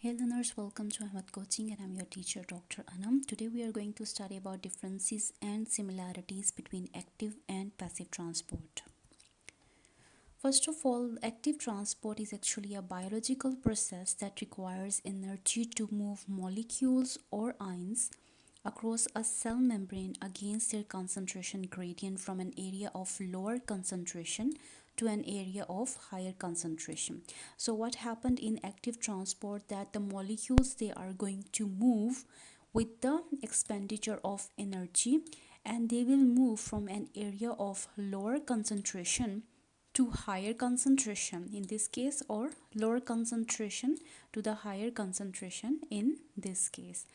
Hey learners, welcome to Ahmad Coaching and I'm your teacher Dr. Anam. Today we are going to study about differences and similarities between active and passive transport. First of all, active transport is actually a biological process that requires energy to move molecules or ions across a cell membrane against their concentration gradient from an area of lower concentration to an area of higher concentration. So what happened in active transport, that the molecules, they are going to move with the expenditure of energy, and they will move from an area of lower concentration to higher concentration in this case, or lower concentration to the higher concentration in this case.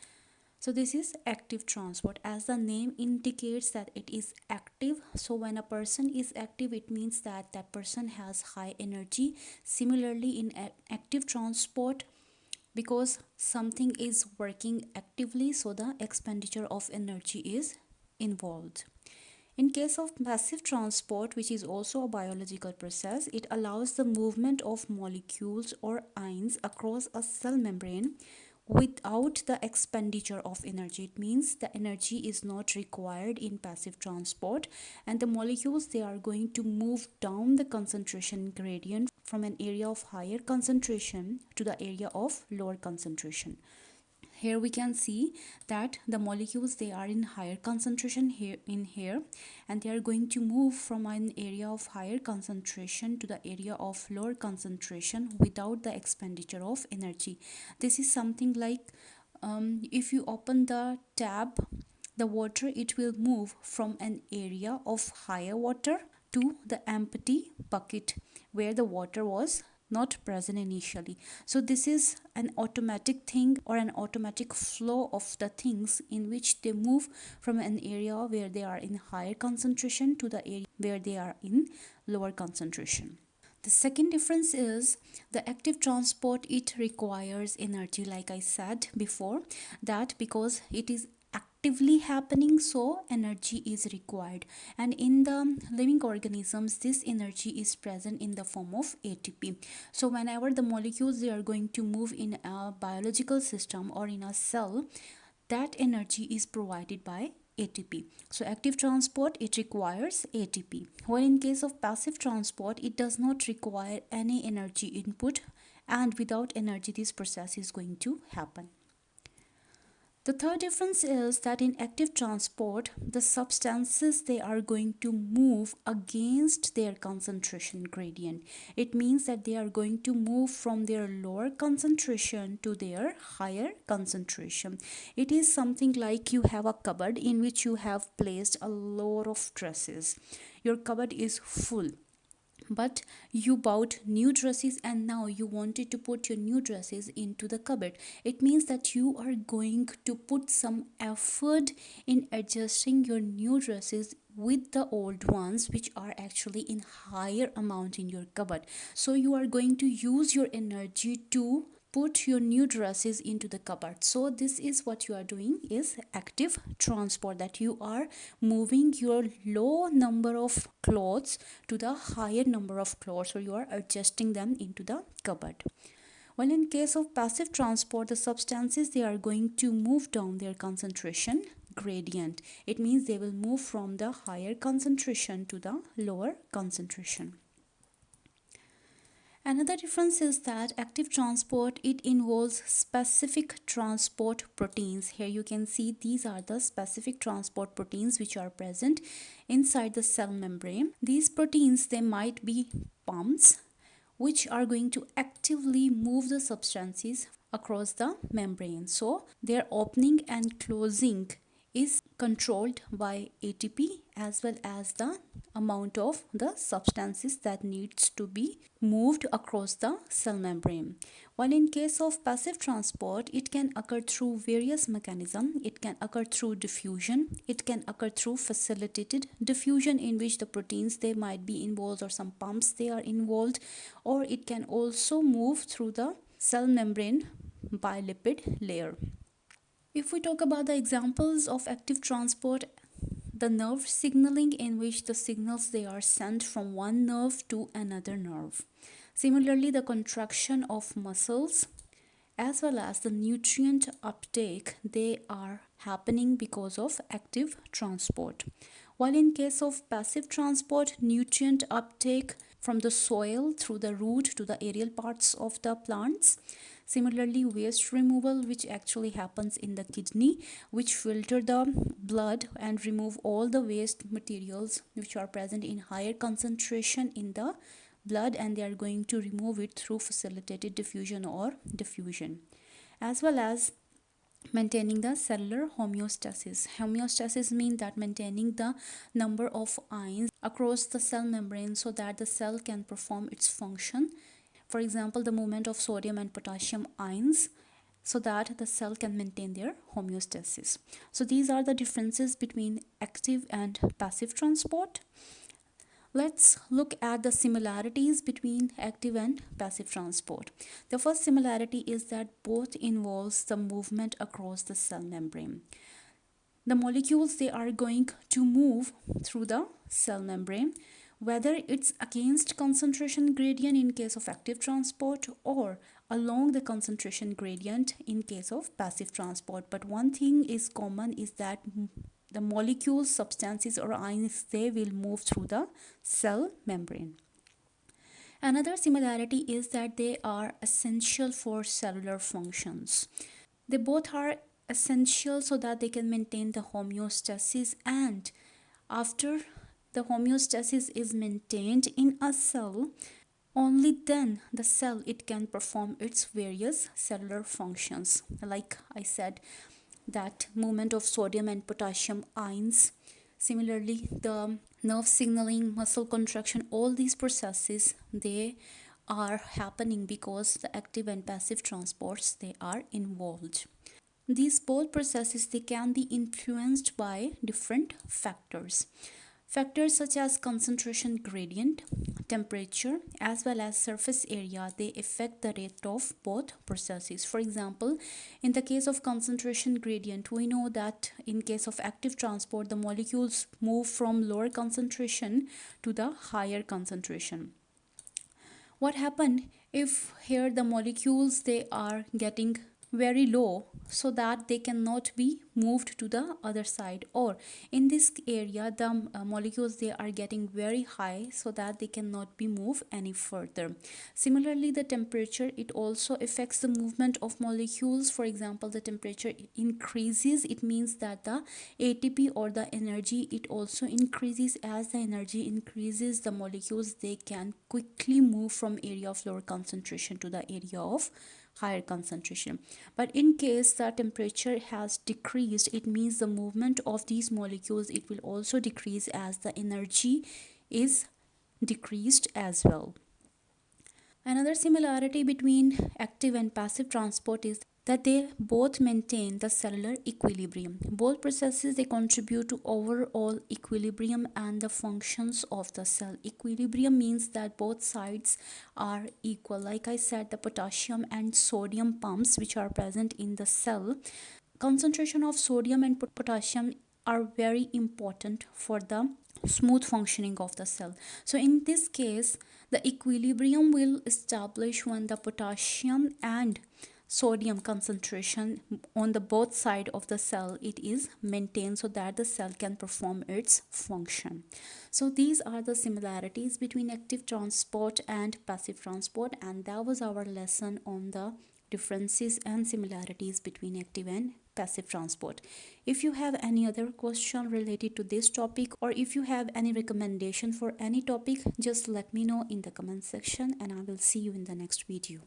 So this is active transport. As the name indicates that it is active, so when a person is active, it means that that person has high energy. Similarly, in active transport, because something is working actively, so the expenditure of energy is involved. In case of passive transport, which is also a biological process, it allows the movement of molecules or ions across a cell membrane without the expenditure of energy. It means the energy is not required in passive transport, and the molecules, they are going to move down the concentration gradient from an area of higher concentration to the area of lower concentration. Here we can see that the molecules, they are in higher concentration here, and they are going to move from an area of higher concentration to the area of lower concentration without the expenditure of energy. This is something like if you open the tap, the water, it will move from an area of higher water to the empty bucket where the water was not present initially. So this is an automatic thing, or an automatic flow of the things, in which they move from an area where they are in higher concentration to the area where they are in lower concentration. The second difference is the active transport, it requires energy, like I said before, that because it is actively happening, so energy is required, and in the living organisms, this energy is present in the form of ATP. So whenever the molecules, they are going to move in a biological system or in a cell, that energy is provided by ATP. So active transport, it requires ATP, while in case of passive transport, it does not require any energy input, and without energy, this process is going to happen. The third difference is that in active transport, the substances, they are going to move against their concentration gradient. It means that they are going to move from their lower concentration to their higher concentration. It is something like you have a cupboard in which you have placed a lot of dresses. Your cupboard is full, but you bought new dresses and now you wanted to put your new dresses into the cupboard. It means that you are going to put some effort in adjusting your new dresses with the old ones, which are actually in higher amount in your cupboard. So you are going to use your energy to put your new dresses into the cupboard. So this is what you are doing, is active transport, that you are moving your low number of clothes to the higher number of clothes, or you are adjusting them into the cupboard. While in case of passive transport, the substances, they are going to move down their concentration gradient. It means they will move from the higher concentration to the lower concentration. Another difference is that active transport, it involves specific transport proteins. Here you can see these are the specific transport proteins which are present inside the cell membrane. These proteins, they might be pumps which are going to actively move the substances across the membrane. So their opening and closing is controlled by ATP, as well as the amount of the substances that needs to be moved across the cell membrane. While in case of passive transport, it can occur through various mechanisms. It can occur through diffusion, it can occur through facilitated diffusion, in which the proteins, they might be involved, or some pumps, they are involved, or it can also move through the cell membrane by lipid layer. If we talk about the examples of active transport, the nerve signaling, in which the signals, they are sent from one nerve to another nerve. Similarly, the contraction of muscles, as well as the nutrient uptake, they are happening because of active transport. While in case of passive transport, nutrient uptake from the soil through the root to the aerial parts of the plants. Similarly, waste removal, which actually happens in the kidney, which filter the blood and remove all the waste materials which are present in higher concentration in the blood, and they are going to remove it through facilitated diffusion or diffusion, as well as maintaining the cellular homeostasis. Homeostasis means that maintaining the number of ions across the cell membrane so that the cell can perform its function. For example, the movement of sodium and potassium ions so that the cell can maintain their homeostasis. So these are the differences between active and passive transport. Let's look at the similarities between active and passive transport. The first similarity is that both involves the movement across the cell membrane. The molecules, they are going to move through the cell membrane, whether it's against concentration gradient in case of active transport or along the concentration gradient in case of passive transport. But one thing is common is that the molecules, substances or ions, they will move through the cell membrane. Another similarity is that they are essential for cellular functions. They both are essential so that they can maintain the homeostasis, and after the homeostasis is maintained in a cell, only then the cell it can perform its various cellular functions. Like I said, that movement of sodium and potassium ions, similarly the nerve signaling, muscle contraction, all these processes, they are happening because the active and passive transports, they are involved. These both processes, they can be influenced by different factors. Factors such as concentration gradient, temperature, as well as surface area, they affect the rate of both processes. For example, in the case of concentration gradient, we know that in case of active transport, the molecules move from lower concentration to the higher concentration. What happened if here the molecules, they are getting very low so that they cannot be moved to the other side, or in this area the molecules, they are getting very high so that they cannot be moved any further. Similarly, the temperature, it also affects the movement of molecules. For example, the temperature increases, it means that the ATP or the energy, it also increases. As the energy increases, the molecules, they can quickly move from area of lower concentration to the area of higher concentration. But in case the temperature has decreased, it means the movement of these molecules, it will also decrease as the energy is decreased as well. Another similarity between active and passive transport is that they both maintain the cellular equilibrium. Both processes, they contribute to overall equilibrium and the functions of the cell. Equilibrium means that both sides are equal. Like I said, the potassium and sodium pumps which are present in the cell, concentration of sodium and potassium are very important for the smooth functioning of the cell. So in this case, the equilibrium will establish when the potassium and sodium concentration on the both side of the cell, it is maintained so that the cell can perform its function. So these are the similarities between active transport and passive transport, and that was our lesson on the differences and similarities between active and passive transport. If you have any other question related to this topic, or if you have any recommendation for any topic, just let me know in the comment section, and I will see you in the next video.